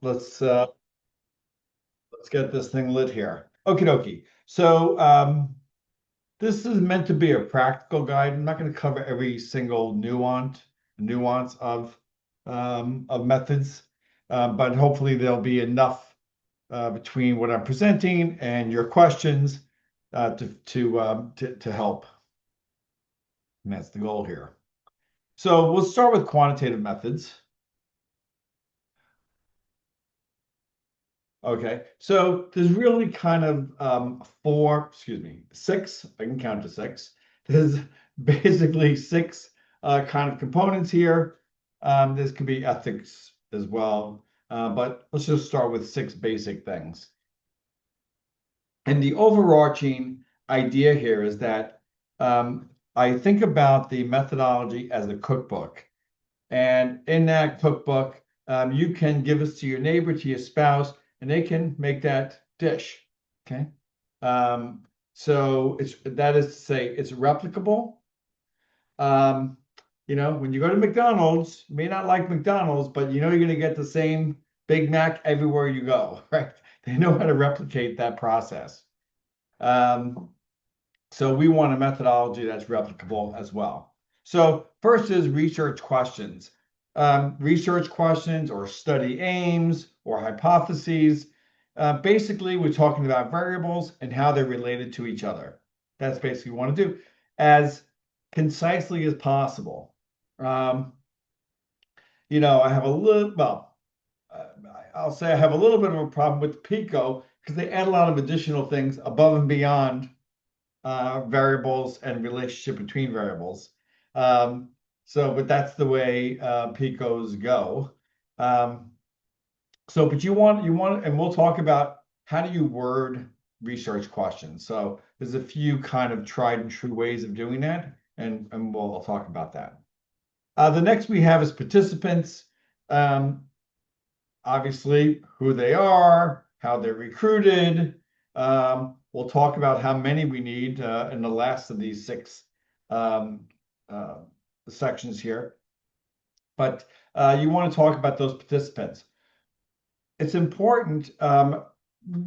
let's uh, let's get this thing lit here. Okie dokie. So this is meant to be a practical guide. I'm not going to cover every single nuance of methods, but hopefully there'll be enough between what I'm presenting and your questions to help. And that's the goal here. So we'll start with quantitative methods. Okay, so there's really kind of six, I can count to six. There's basically six kind of components here. This could be ethics as well, but let's just start with six basic things. And the overarching idea here is that I think about the methodology as a cookbook. And in that cookbook, you can give this to your neighbor, to your spouse, and they can make that dish. Okay. So that is to say it's replicable. Um, when you go to McDonald's, you may not like McDonald's, but you know you're going to get the same Big Mac everywhere you go, right? They know how to replicate that process. Um, so we want a methodology that's replicable as well. So first is research questions. Research questions or study aims or hypotheses. Basically, we're talking about variables and how they're related to each other. That's basically what we want to do as concisely as possible. Um, I have a little, well, uh, I'll say I have a little bit of a problem with Pico because they add a lot of additional things above and beyond variables and relationship between variables. Um, but that's the way Picos go. Um, but and we'll talk about how do you word research questions. So there's a few kind of tried and true ways of doing that, and we'll talk about that. The next we have is participants. Um, Obviously, who they are, how they're recruited. We'll talk about how many we need in the last of these six um, uh, sections here. But you want to talk about those participants. It's important, not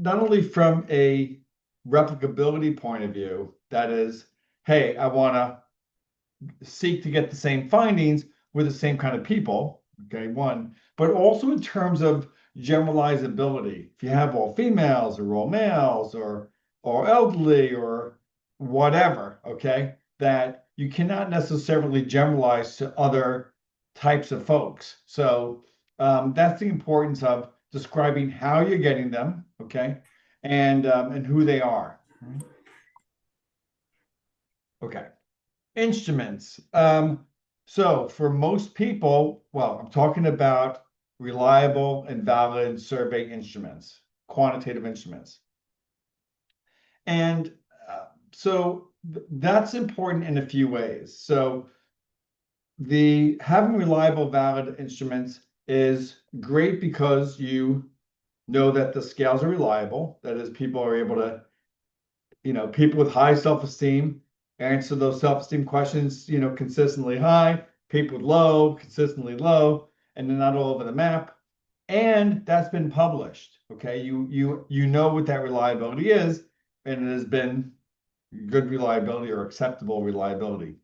only from a replicability point of view, that is, hey, I want to seek to get the same findings with the same kind of people, okay, one, but also in terms of generalizability. If you have all females or all males or elderly or whatever, okay, that you cannot necessarily generalize to other types of folks. So that's the importance of describing how you're getting them, okay, and who they are. Okay. Instruments. So for most people, well, I'm talking about reliable and valid survey instruments, quantitative instruments. And that's important in a few ways. So the having reliable, valid instruments is great because you know that the scales are reliable. That is, people are able to, people with high self-esteem answer those self-esteem questions, consistently high, people with low, consistently low, and they're not all over the map. And that's been published. Okay. You know what that reliability is, and it has been good reliability or acceptable reliability.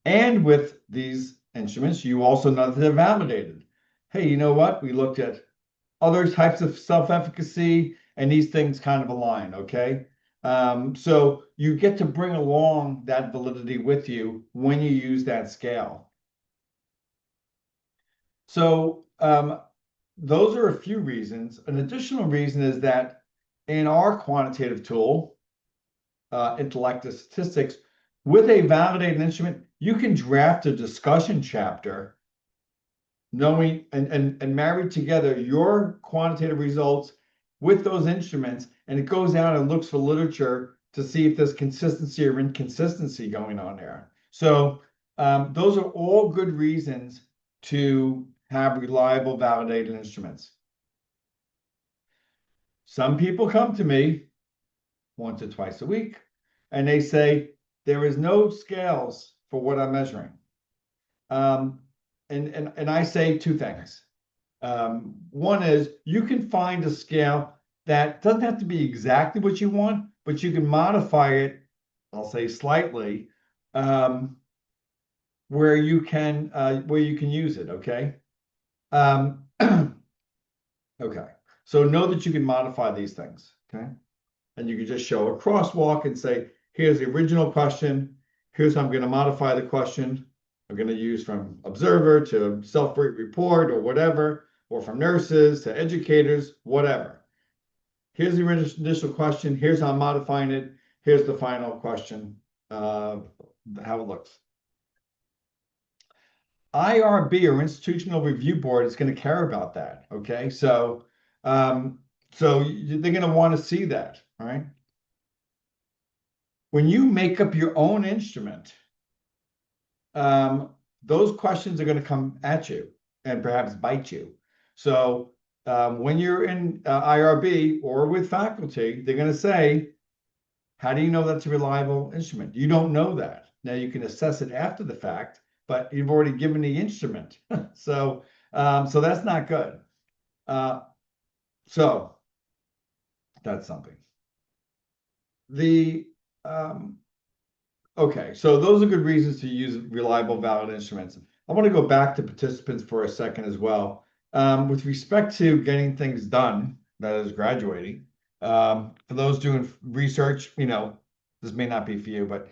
And with these instruments, you also know that they're validated. Hey, you know what? We looked at other types of self-efficacy, and these things kind of align, okay? So you get to bring along that validity with you when you use that scale. So those are a few reasons. An additional reason is that in our quantitative tool, Intellectus Statistics, with a validated instrument, you can draft a discussion chapter knowing and married together your quantitative results with those instruments, and it goes out and looks for literature to see if there's consistency or inconsistency going on there. So those are all good reasons to have reliable, validated instruments. Some people come to me once or twice a week, and they say there is no scales for what I'm measuring. Um, and I say two things. One is you can find a scale that doesn't have to be exactly what you want, but you can modify it, I'll say slightly, um, where you can use it. Okay. Um, okay. So know that you can modify these things. Okay. And you can just show a crosswalk and say, here's the original question. Here's how I'm going to modify the question. I'm going to use from observer to self-report or whatever, or from nurses to educators, whatever. Here's the initial question. Here's how I'm modifying it. Here's the final question, how it looks. IRB or Institutional Review Board is going to care about that. Okay, um, they're going to want to see that. All right. When you make up your own instrument, um, those questions are going to come at you and perhaps bite you. So when you're in IRB or with faculty, they're going to say, how do you know that's a reliable instrument? You don't know that. Now you can assess it after the fact, but you've already given the instrument. So that's not good. Uh, so that's something. The Okay, so those are good reasons to use reliable, valid instruments. I want to go back to participants for a second as well. With respect to getting things done, that is graduating, for those doing research, this may not be for you, but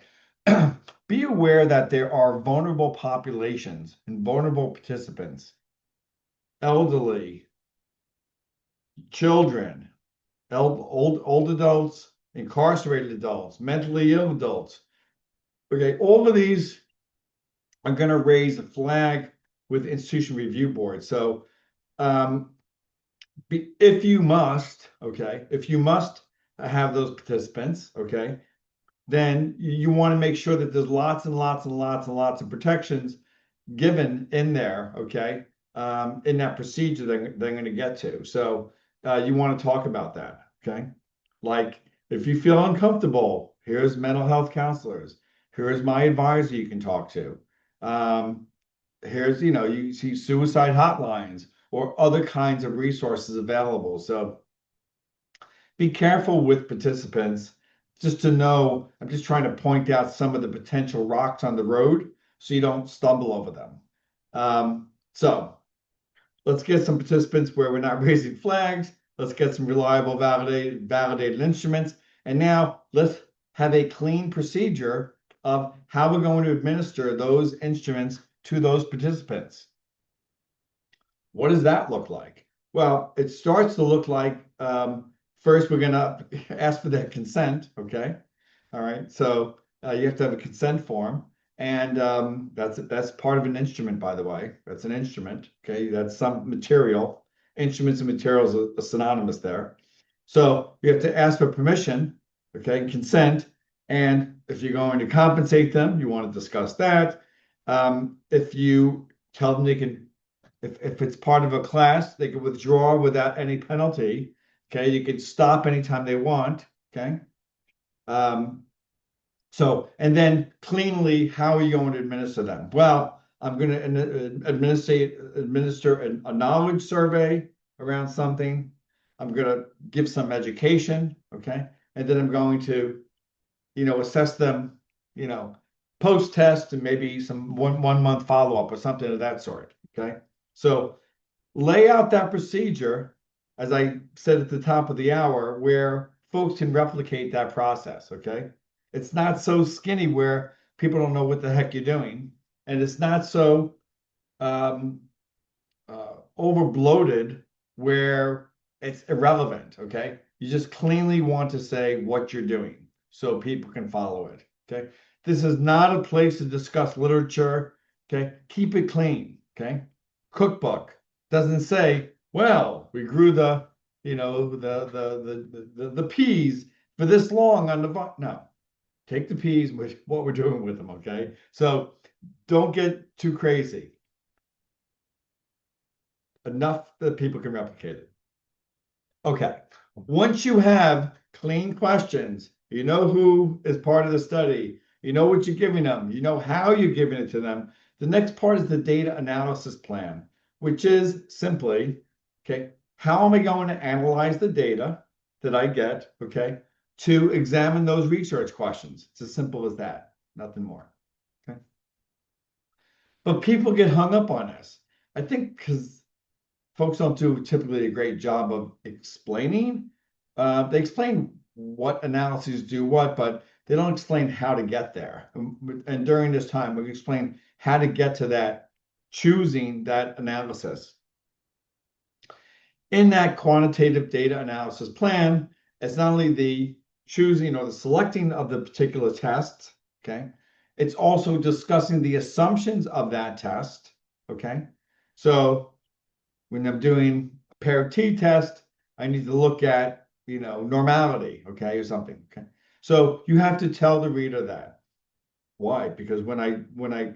be aware that there are vulnerable populations and vulnerable participants, elderly, children, old adults, incarcerated adults, mentally ill adults. Okay, all of these are going to raise a flag with institution review board. So um, if you must, okay, if you must have those participants, okay, then you want to make sure that there's lots and lots and lots and lots of protections given in there, okay, in that procedure they're going to get to. So you want to talk about that, okay? Like if you feel uncomfortable, here's mental health counselors. Here's my advisor you can talk to. Here's, you see suicide hotlines or other kinds of resources available. So be careful with participants just to know, I'm just trying to point out some of the potential rocks on the road so you don't stumble over them. So let's get some participants where we're not raising flags. Let's get some reliable, validated instruments. And now let's have a clean procedure of how we're going to administer those instruments to those participants. What does that look like? Well, it starts to look like first we're going to ask for their consent. Okay. All right. So you have to have a consent form. And that's part of an instrument, by the way. That's an instrument. Okay. That's some material. Instruments and materials are synonymous there. So you have to ask for permission, okay, consent. And if you're going to compensate them, you want to discuss that. If you tell them they can, if it's part of a class, they can withdraw without any penalty. Okay, you can stop anytime they want. Okay. And then cleanly, how are you going to administer them? Well, I'm going to administer a knowledge survey around something. I'm going to give some education, okay? And then I'm going to, assess them, post-test and maybe some one month follow-up or something of that sort, okay? So lay out that procedure, as I said at the top of the hour, where folks can replicate that process, okay? It's not so skinny where people don't know what the heck you're doing, and it's not so um, over bloated where it's irrelevant, okay? You just cleanly want to say what you're doing so people can follow it, okay? This is not a place to discuss literature, okay? Keep it clean, okay? Cookbook doesn't say, well, we grew the peas for this long on the vine. No, take the peas with what we're doing with them, okay? So don't get too crazy. Enough that people can replicate it. Okay. Once you have clean questions, you know who is part of the study, you know what you're giving them, you know how you're giving it to them. The next part is the data analysis plan. which is simply, okay, how am I going to analyze the data that I get, okay, to examine those research questions? It's as simple as that, nothing more. Okay. But people get hung up on this. I think because folks don't do typically a great job of explaining. They explain what analyses do what, but they don't explain how to get there. And during this time, we explain how to get to that, choosing that analysis. In that quantitative data analysis plan, it's not only the choosing or the selecting of the particular test, okay? It's also discussing the assumptions of that test, okay? So when I'm doing a paired t-test, I need to look at, normality, okay, or something, okay? So you have to tell the reader that. Why? Because when I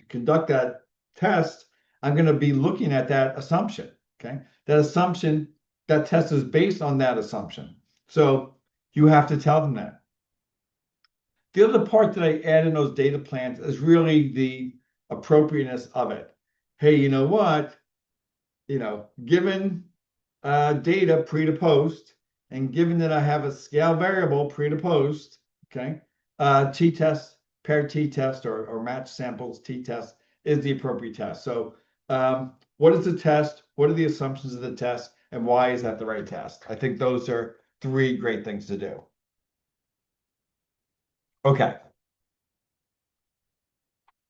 conduct that test, I'm going to be looking at that assumption, okay? That assumption, that test is based on that assumption. So you have to tell them that. The other part that I add in those data plans is really the appropriateness of it. Hey, you know what? Given data pre to post, and given that I have a scale variable pre to post, okay, t-test, paired t-test or match samples t-test is the appropriate test. So what is the test? What are the assumptions of the test? And why is that the right test? I think those are three great things to do. Okay.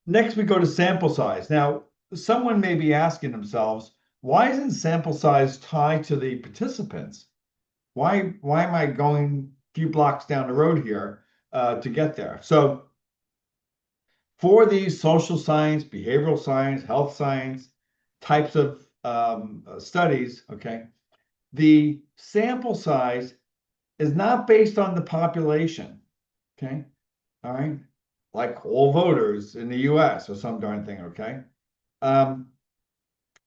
Next, we go to sample size. Now, someone may be asking themselves, why isn't sample size tied to the participants? Why am I going a few blocks down the road here to get there? So for these social science, behavioral science, health science types of studies, okay, the sample size is not based on the population, okay, all right, like all voters in the US or some darn thing, okay?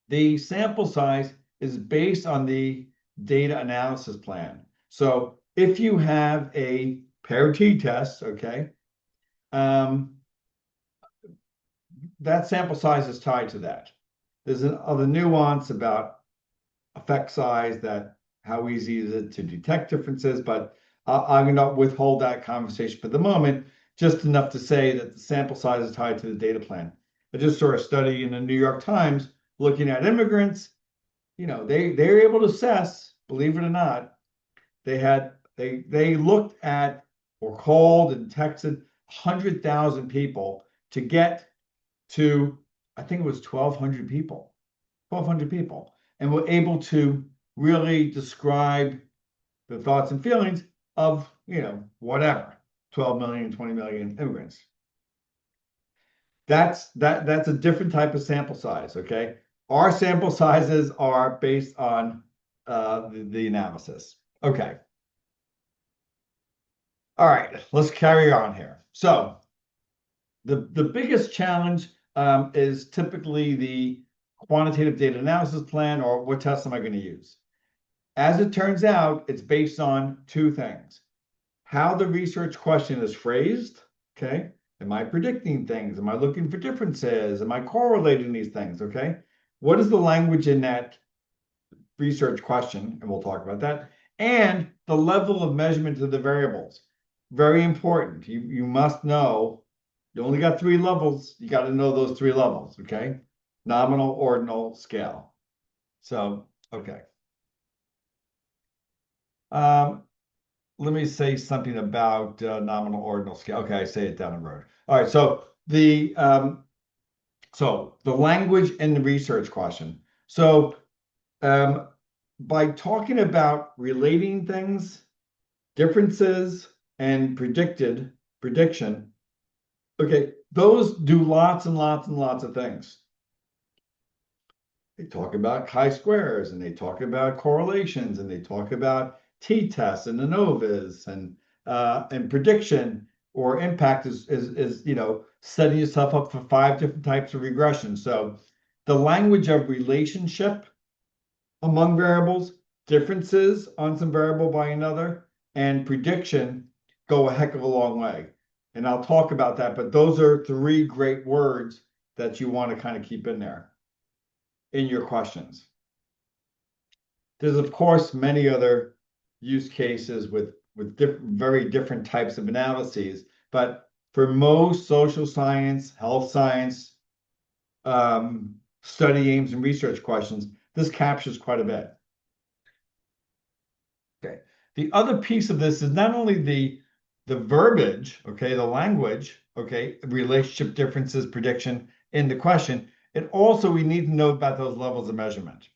The sample size is based on the data analysis plan. So if you have a paired t-test, okay, that sample size is tied to that. There's another nuance about effect size, that how easy is it to detect differences, but I'm going to withhold that conversation for the moment, just enough to say that the sample size is tied to the data plan. I just saw a study in the New York Times looking at immigrants. They were able to assess, believe it or not, they looked at or called and texted 100,000 people to get to, I think it was 1,200 people, 1,200 people, and were able to really describe the thoughts and feelings of, whatever, 12 million, 20 million immigrants. That's a different type of sample size, okay? Our sample sizes are based on the analysis. Okay. All right, let's carry on here. So the biggest challenge is typically the quantitative data analysis plan, or what test am I going to use? As it turns out, it's based on two things. How the research question is phrased, okay? Am I predicting things? Am I looking for differences? Am I correlating these things, okay? What is the language in that research question? And we'll talk about that. And the level of measurement of the variables. Very important. You must know, you only got three levels. You got to know those three levels, okay? Nominal, ordinal, scale. So, okay. Let me say something about nominal, ordinal, scale. Okay, I say it down the road. All right, so the language in the research question. So by talking about relating things, differences, and prediction, okay, those do lots and lots and lots of things. They talk about chi-squares, and they talk about correlations, and they talk about t-tests and ANOVAs, and prediction or impact is setting yourself up for 5 different types of regression. So the language of relationship among variables, differences on some variable by another, and prediction go a heck of a long way. And I'll talk about that, but those are 3 great words that you want to kind of keep in there. in your questions. There's, of course, many other use cases with very different types of analyses, but for most social science, health science, study aims and research questions, this captures quite a bit. Okay. The other piece of this is not only the verbiage, okay, the language, okay, relationship differences, prediction in the question, it also we need to know about those levels of measurement.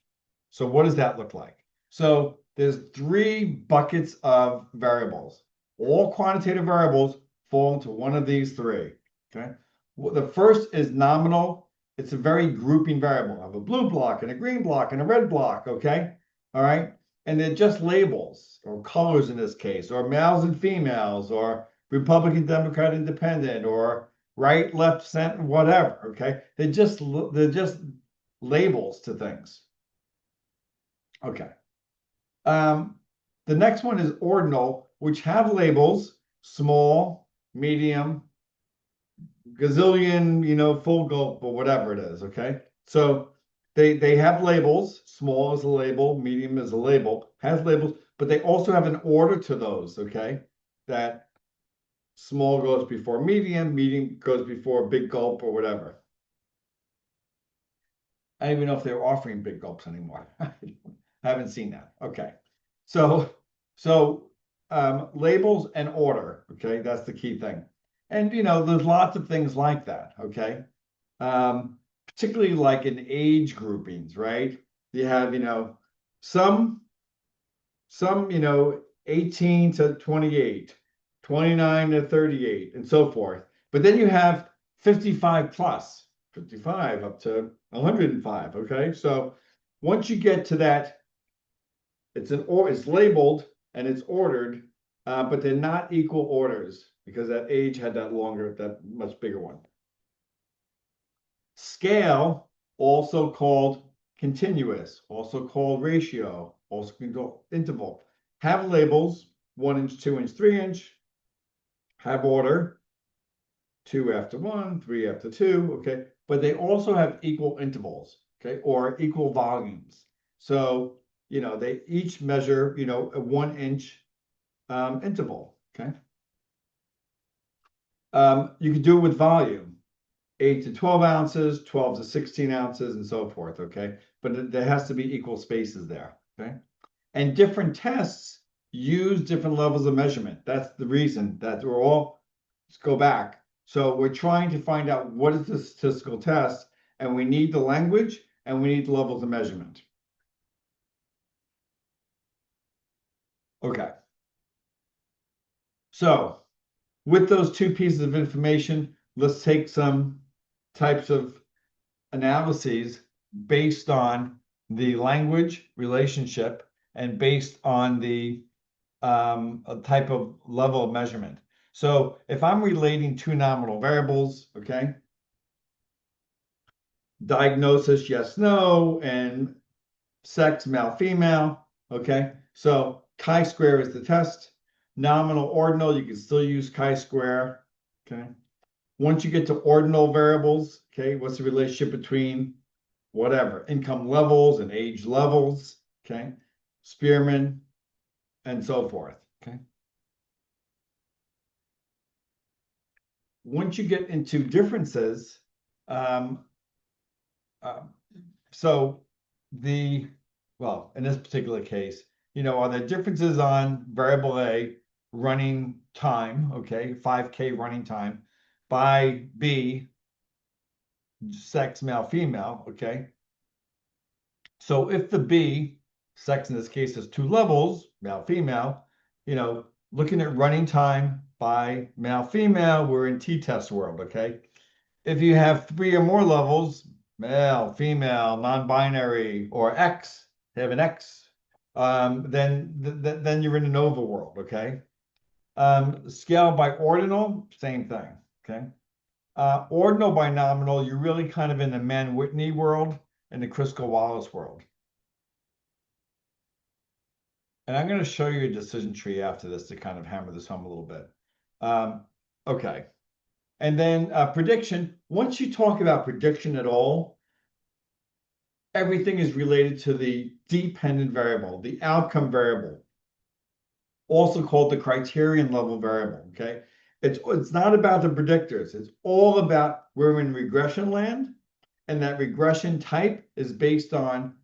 So what does that look like? So there's 3 buckets of variables. All quantitative variables fall into one of these 3. Okay. Well, the first is nominal. It's a very grouping variable. I have a blue block and a green block and a red block. Okay. All right. And they're just labels or colors in this case, or males and females, or Republican, Democrat, Independent, or right, left, center, whatever. Okay. They're just labels to things. Okay. The next one is ordinal, which have labels, small, medium, gazillion, full gulp, or whatever it is, okay? So they have labels, small is a label, medium is a label, has labels, but they also have an order to those, okay? That small goes before medium, medium goes before big gulp or whatever. I don't even know if they're offering big gulps anymore. I haven't seen that. Okay. So labels and order, okay, that's the key thing. And there's lots of things like that, okay. Particularly like in age groupings, right? You have, some 18 to 28, 29 to 38, and so forth. But then you have 55 plus, 55 up to 105, okay? So once you get to that, it's labeled and it's ordered, but they're not equal orders because that age had that much bigger one. Scale, also called continuous, also called ratio, also called interval, have labels, 1 inch, 2 inch, 3 inch, have order, 2 after 1, 3 after 2, okay? But they also have equal intervals, okay, or equal volumes. So they each measure, a 1 inch interval, okay? You can do it with volume, 8 to 12 ounces, 12 to 16 ounces, and so forth, okay? But there has to be equal spaces there, okay? And different tests use different levels of measurement. That's the reason that let's go back. So we're trying to find out what is the statistical test, and we need the language, and we need the levels of measurement. Okay. So with those 2 pieces of information, let's take some types of analyses based on the language relationship and based on the type of level of measurement. So if I'm relating 2 nominal variables, okay, diagnosis, yes, no, and sex, male, female, okay, so chi-square is the test. Nominal, ordinal, you can still use chi-square, okay. Once you get to ordinal variables, okay, what's the relationship between whatever, income levels and age levels, okay, Spearman, and so forth, okay. Once you get into differences, um, so well, in this particular case, are there differences on variable A running time, okay, 5K running time, by B, sex, male, female, okay? So if the B, sex in this case is 2 levels, male, female, looking at running time by male, female, we're in t-test world, okay? If you have 3 or more levels, male, female, non-binary, or X, have an X, then you're in a ANOVA world, okay? Scale by ordinal, same thing, okay? Ordinal by nominal, you're really kind of in the Mann-Whitney world and the Kruskal-Wallis world. And I'm going to show you a decision tree after this to kind of hammer this home a little bit. Okay. And then prediction, once you talk about prediction at all, everything is related to the dependent variable, the outcome variable, also called the criterion level variable, okay? It's not about the predictors. It's all about we're in regression land, and that regression type is based on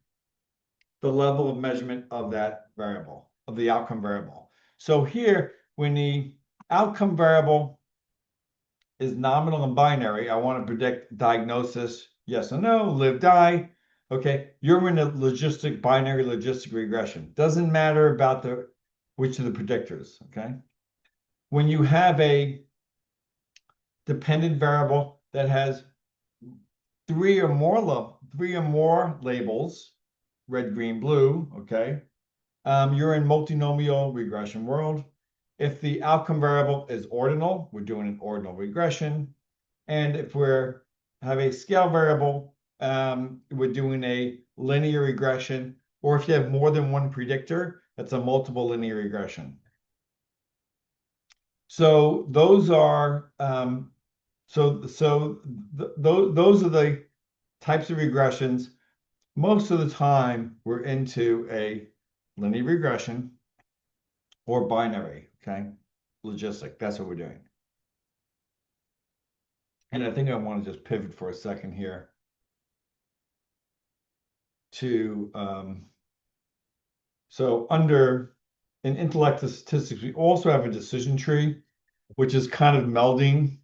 the level of measurement of that variable, of the outcome variable. So here, when the outcome variable is nominal and binary, I want to predict diagnosis, yes or no, live, die. Okay, you're in a binary logistic regression. Doesn't matter about which of the predictors, okay? When you have a dependent variable that has three or more labels, red, green, blue, okay? You're in multinomial regression world. If the outcome variable is ordinal, we're doing an ordinal regression. And if have a scale variable, we're doing a linear regression. Or if you have more than one predictor, that's a multiple linear regression. So those are those are the types of regressions. Most of the time, we're into a linear regression or binary, okay? Logistic, that's what we're doing. And I think I want to just pivot for a second here to, so in intellect statistics, we also have a decision tree, which is kind of melding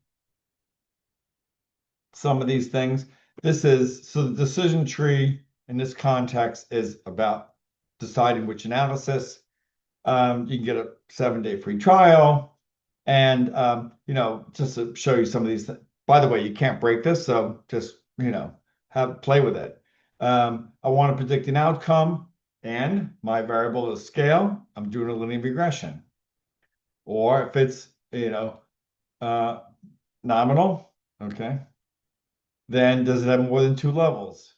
some of these things. So the decision tree in this context is about deciding which analysis. You can get a 7-day free trial. And, just to show you some of these things. By the way, you can't break this, so just, play with it. I want to predict an outcome, and my variable is scale. I'm doing a linear regression. Or if it's, nominal, okay, then does it have more than 2 levels?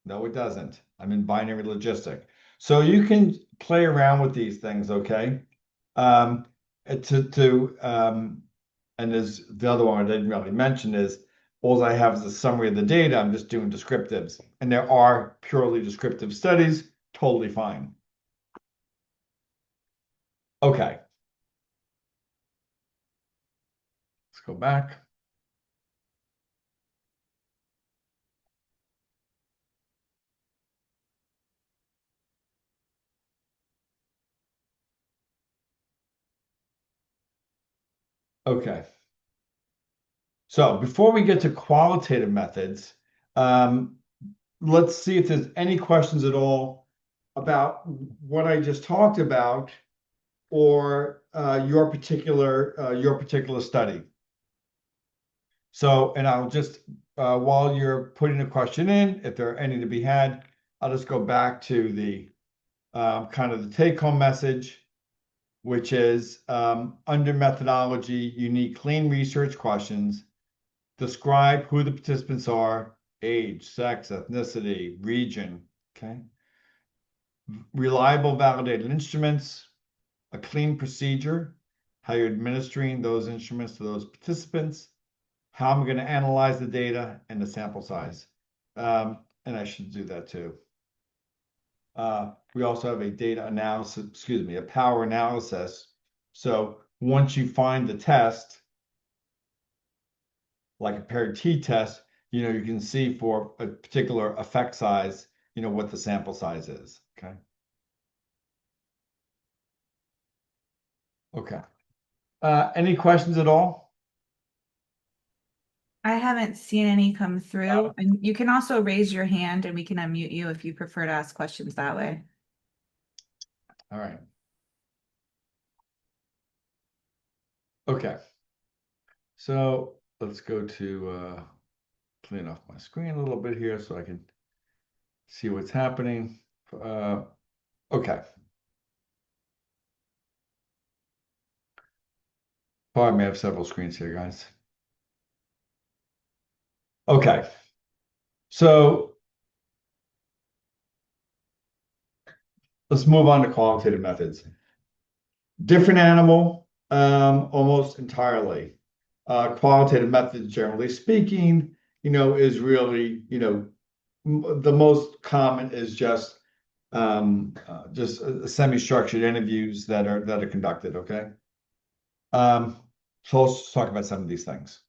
No, it doesn't. I'm in binary logistic. So you can play around with these things, okay? And there's the other one I didn't really mention is all I have is a summary of the data. I'm just doing descriptives. And there are purely descriptive studies, totally fine. Okay. Let's go back. Okay. So before we get to qualitative methods, let's see if there's any questions at all about what I just talked about or your particular study. So, and I'll just while you're putting a question in, if there are any to be had, I'll just go back to the kind of the take-home message, which is under methodology, you need clean research questions. Describe who the participants are, age, sex, ethnicity, region, okay? Reliable, validated instruments, a clean procedure, how you're administering those instruments to those participants, how I'm going to analyze the data, and the sample size. And I should do that too. We also have a data analysis, a power analysis. So once you find the test, like a paired t-test, you can see for a particular effect size, what the sample size is, okay? Okay. Any questions at all? I haven't seen any come through. And you can also raise your hand and we can unmute you if you prefer to ask questions that way. All right. Okay. So let's go to clean off my screen a little bit here so I can see what's happening. Okay. Oh, I may have several screens here, guys. Okay. So let's move on to qualitative methods. Different animal, almost entirely. Qualitative methods, generally speaking, is really, the most common is just semi-structured interviews that are conducted. Okay. So let's talk about some of these things.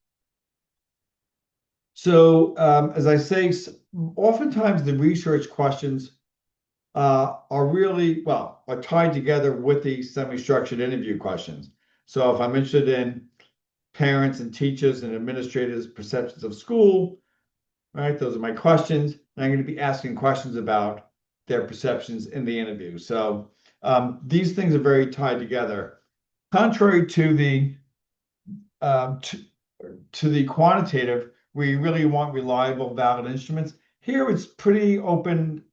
So as I say, oftentimes the research questions are really, well, are tied together with the semi-structured interview questions. So if I'm interested in parents and teachers and administrators' perceptions of school, right? Those are my questions. And I'm going to be asking questions about their perceptions in the interview. So these things are very tied together. Contrary to the um, to, to the quantitative, we really want reliable, valid instruments. Here it's pretty open.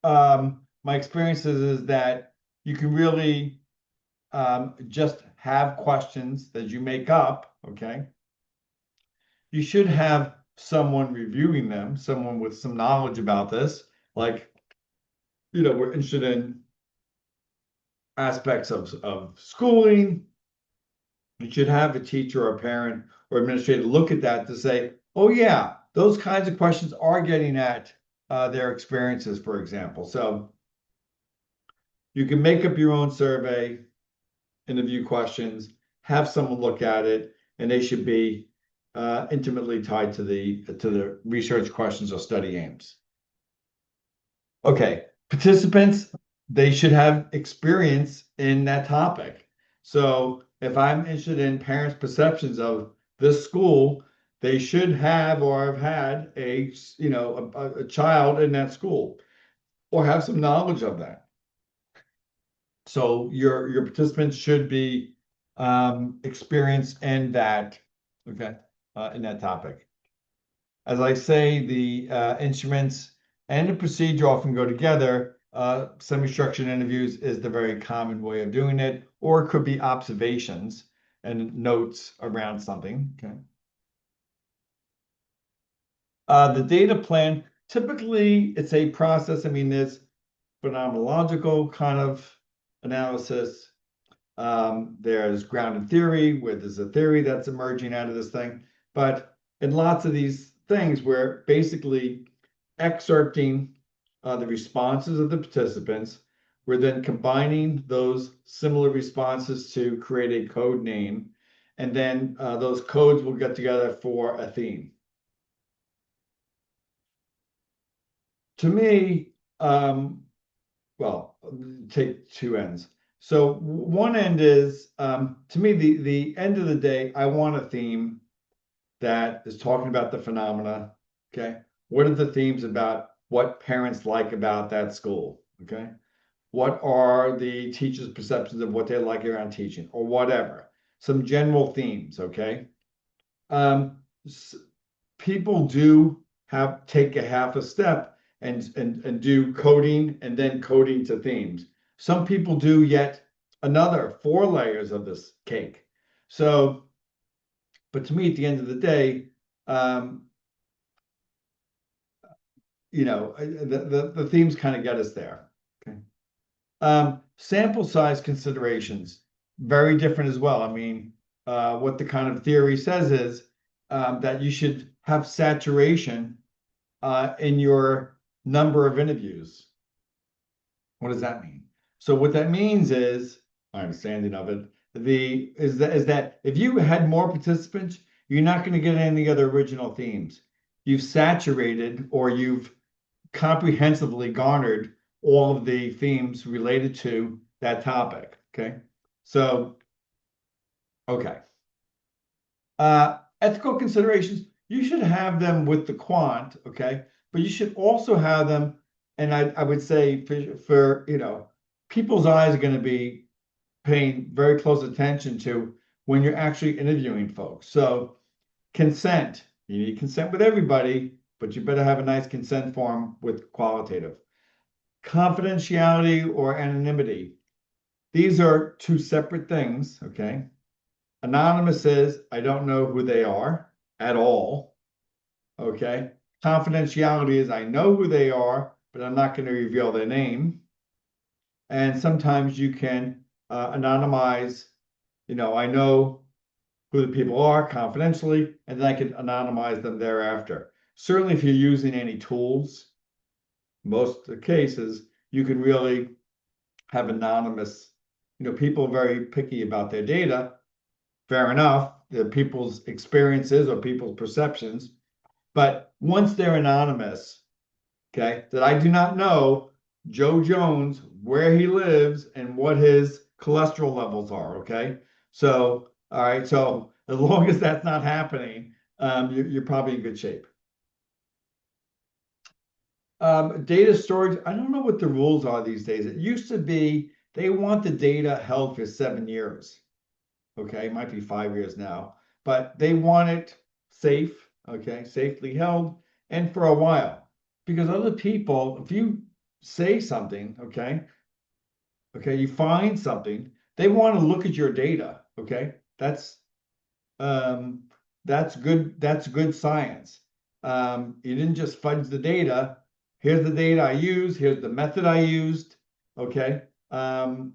My experience is that you can really just have questions that you make up, okay? You should have someone reviewing them, someone with some knowledge about this, like, we're interested in aspects of schooling. You should have a teacher or a parent or administrator look at that to say, oh, yeah, those kinds of questions are getting at their experiences, for example. So you can make up your own survey, interview questions, have someone look at it, and they should be intimately tied to the research questions or study aims. Okay, participants, they should have experience in that topic. So if I'm interested in parents' perceptions of this school, they should have or have had a child in that school or have some knowledge of that. So your participants should be experienced in that, okay, in that topic. As I say, the instruments and the procedure often go together. Semi-structured interviews is the very common way of doing it, or it could be observations and notes around something. Okay. The data plan, typically it's a process. I mean, there's phenomenological kind of analysis. There's grounded theory, where there's a theory that's emerging out of this thing. But in lots of these things, we're basically excerpting the responses of the participants. We're then combining those similar responses to create a code name. And then those codes will get together for a theme. To me, well, take two ends. So one end is, to me, the end of the day, I want a theme that is talking about the phenomena. Okay. What are the themes about what parents like about that school? Okay. What are the teachers' perceptions of what they like around teaching or whatever? Some general themes. Okay. Um, People do take a half a step and do coding and then coding to themes. Some people do yet another 4 layers of this cake. So, but to me, at the end of the day, um, the themes kind of get us there. Okay. Sample size considerations, very different as well. I mean, what the kind of theory says is that you should have saturation in your number of interviews. What does that mean? So what that means is, my understanding of it, is that if you had more participants, you're not going to get any other original themes. You've saturated or you've comprehensively garnered all of the themes related to that topic. Okay. So, okay. Ethical considerations, you should have them with the quant, okay? But you should also have them, and I would say for people's eyes are going to be paying very close attention to when you're actually interviewing folks. So consent, you need consent with everybody, but you better have a nice consent form with qualitative. Confidentiality or anonymity. These are two separate things, okay? Anonymous is I don't know who they are at all, okay? Confidentiality is I know who they are, but I'm not going to reveal their name. And sometimes you can anonymize, I know who the people are confidentially, and then I can anonymize them thereafter. Certainly, if you're using any tools, most of the cases, you can really have anonymous, people are very picky about their data. Fair enough, the people's experiences or people's perceptions. But once they're anonymous, okay, that I do not know Joe Jones, where he lives and what his cholesterol levels are, okay? So, all right, so as long as that's not happening, you're probably in good shape. Data storage, I don't know what the rules are these days. It used to be they want the data held for 7 years. Okay, it might be 5 years now, but they want it safe, okay, safely held, and for a while. Because other people, if you say something, okay, you find something, they want to look at your data, okay? Um that's good science. You didn't just fudge the data. Here's the data I use, here's the method I used, okay? And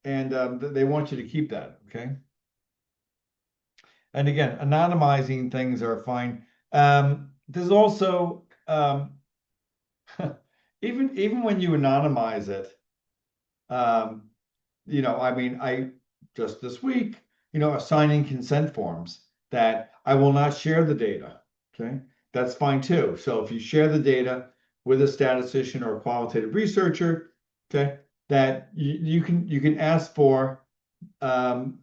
they want you to keep that, okay? And again, anonymizing things are fine. There's also even when you anonymize it, um, I mean, I just this week, assigning consent forms that I will not share the data. Okay, that's fine too. So if you share the data with a statistician or a qualitative researcher, okay, that you can ask um,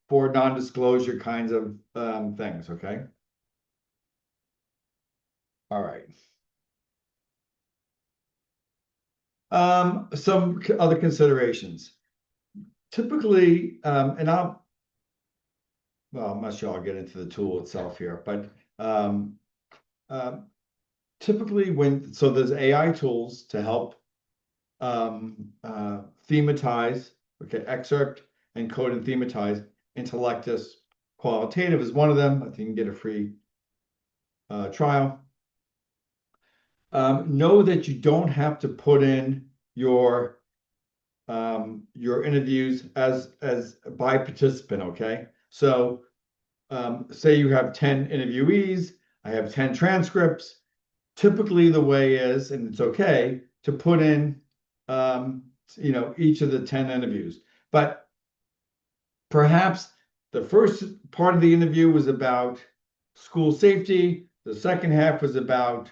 for non-disclosure kinds of things. Okay, all right. Some other considerations. Typically, and I'm not sure I'll get into the tool itself here, but um, uh, typically so there's AI tools to help thematize, okay, excerpt, encode and thematize. Intellectus qualitative is one of them. I think you can get a free trial. Know that you don't have to put in your interviews as by participant, okay? So say you have 10 interviewees, I have 10 transcripts. Typically the way is, and it's okay, to put in each of the 10 interviews. But perhaps the first part of the interview was about school safety, the second half was about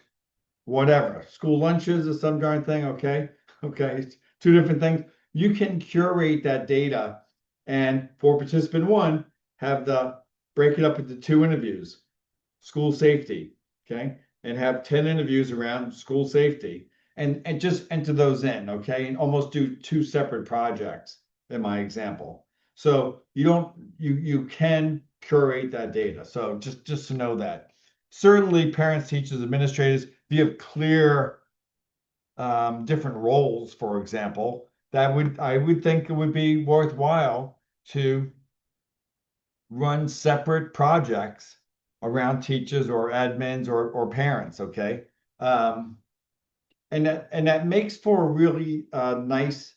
whatever, school lunches or some darn thing, okay? Okay, it's two different things. You can curate that data and for participant one, break it up into two interviews, school safety, okay? And have 10 interviews around school safety and just enter those in, okay? And almost do two separate projects in my example. So you can curate that data. So just to know that. Certainly parents, teachers, administrators, if you have clear different roles, for example, I would think it would be worthwhile to run separate projects around teachers or admins or parents, okay? Um, and that makes for a really nice,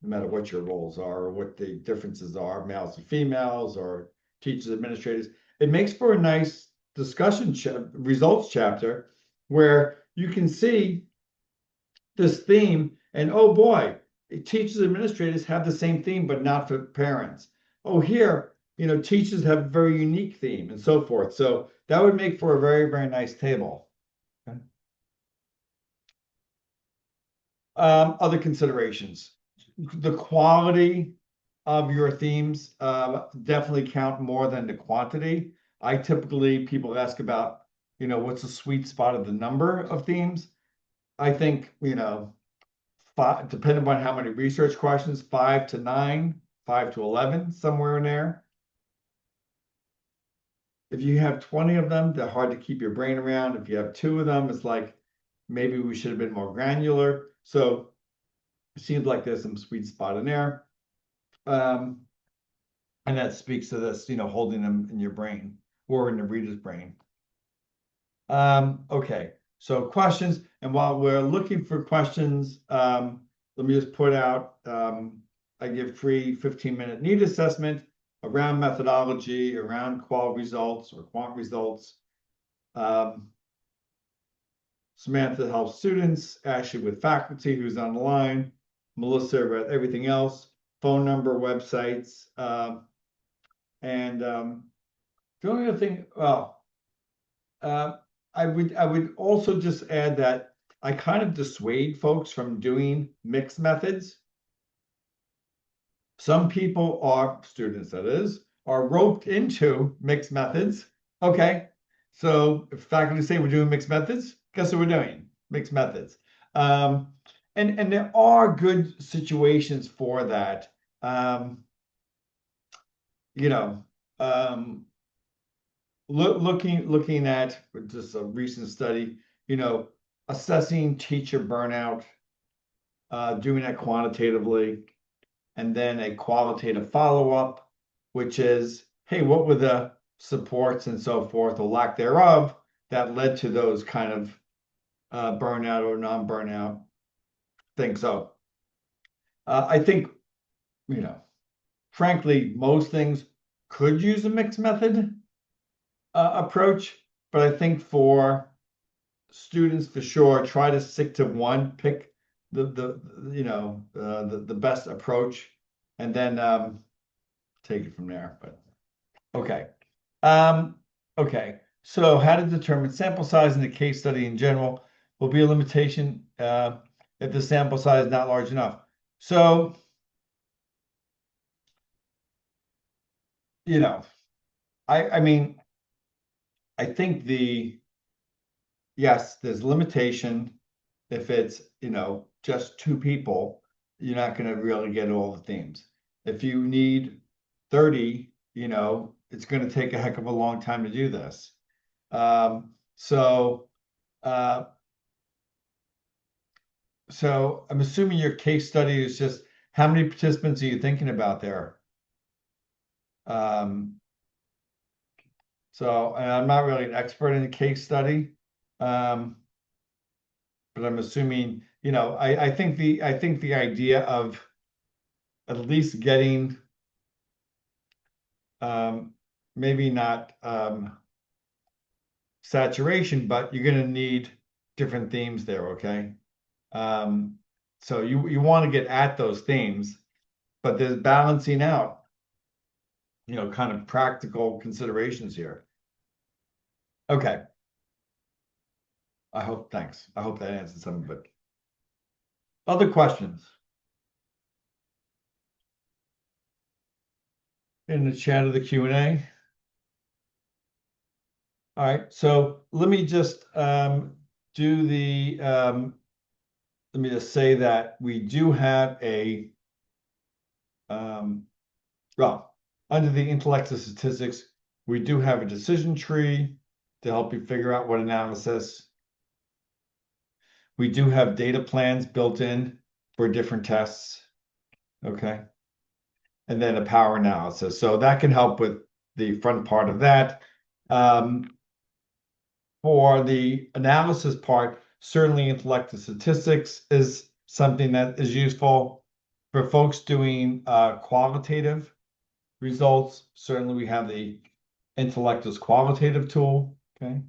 no matter what your roles are or what the differences are, males and females or teachers, administrators, it makes for a nice discussion results chapter where you can see this theme and oh boy, teachers administrators have the same theme but not for parents. Oh, here, teachers have a very unique theme and so forth. So that would make for a very, very nice table. Okay. Other considerations. The quality of your themes definitely count more than the quantity. People ask about, what's the sweet spot of the number of themes. I think, five, depending on how many research questions, 5 to 9, 5 to 11, somewhere in there. If you have 20 of them, they're hard to keep your brain around. If you have two of them, it's like maybe we should have been more granular. So it seems like there's some sweet spot in there. Um, and that speaks to this, holding them in your brain or in the reader's brain. Okay, so questions. And while we're looking for questions, let me just put out, I give free 15-minute need assessment around methodology, around qual results or quant results. Um, Samantha helps students, Ashley with faculty who's on the line, Melissa read everything else, phone number, websites, and the only other thing, well, uh, I would also just add that I kind of dissuade folks from doing mixed methods. Some people are, students that is, are roped into mixed methods. Okay. So if faculty say we're doing mixed methods, guess what we're doing? Mixed methods. And there are good situations for that. You know, looking at just a recent study, assessing teacher burnout, doing that quantitatively, and then a qualitative follow-up, which is, hey, what were the supports and so forth, or lack thereof, that led to those kind of burnout or non-burnout things. So I think, frankly, most things could use a mixed method approach, but I think for students, for sure, try to stick to one, pick the best approach, and then take it from there. But okay. Um, okay. So how to determine sample size in the case study in general will be a limitation if the sample size is not large enough. So, you know, I mean, I think yes, there's limitation. If it's, just two people, you're not going to really get all the themes. If you need 30, it's going to take a heck of a long time to do this. So, uh, so I'm assuming your case study is just how many participants are you thinking about there? Um, and I'm not really an expert in a case study, but I'm assuming, I think the idea of at least getting maybe not saturation, but you're going to need different themes there, okay? So you want to get at those themes, but there's balancing out, kind of practical considerations here. Okay. Thanks. I hope that answers some of it. Other questions in the chat of the Q&A? All right, so let me just do let me just say that we do have well, under the intellect of statistics, we do have a decision tree to help you figure out what analysis. We do have data plans built in for different tests, okay? And then a power analysis. So that can help with the front part of that. For the analysis part, certainly intellect and statistics is something that is useful. For folks doing qualitative results, certainly we have the Intellectus qualitative tool, okay?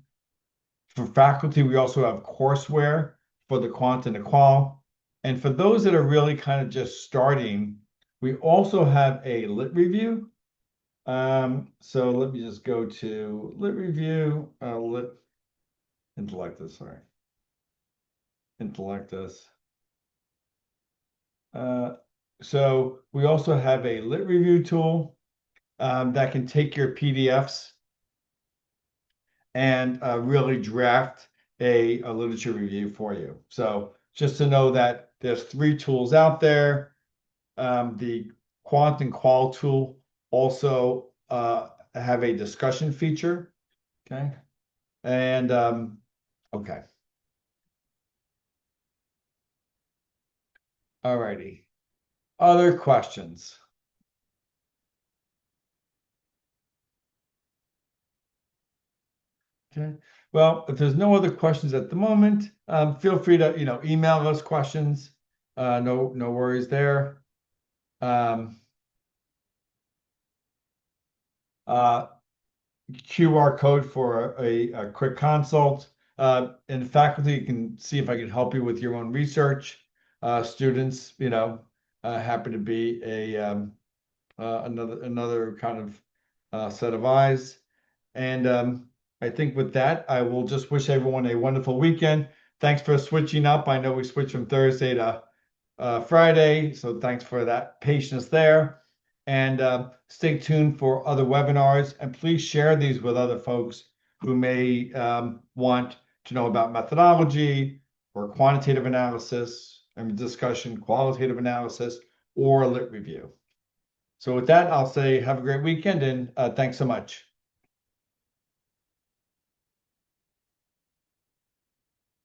For faculty, we also have courseware for the quant and the qual. And for those that are really kind of just starting, we also have a lit review. So let me just go to lit review, Intellectus, sorry. Intellectus. So we also have a lit review tool that can take your PDFs and really draft a literature review for you. So just to know that there's 3 tools out there. The quant and qual tool also have a discussion feature. Okay. And okay. All righty. Other questions? Okay. Well, if there's no other questions at the moment, feel free to, email us questions. No worries there. QR code for a quick consult. and faculty can see if I can help you with your own research. Students, happy to be another kind of set of eyes. And I think with that, I will just wish everyone a wonderful weekend. Thanks for switching up. I know we switched from Thursday to Friday, so thanks for that patience there. And stay tuned for other webinars, and please share these with other folks who may want to know about methodology or quantitative analysis and discussion, qualitative analysis, or a lit review. So with that, I'll say have a great weekend and thanks so much.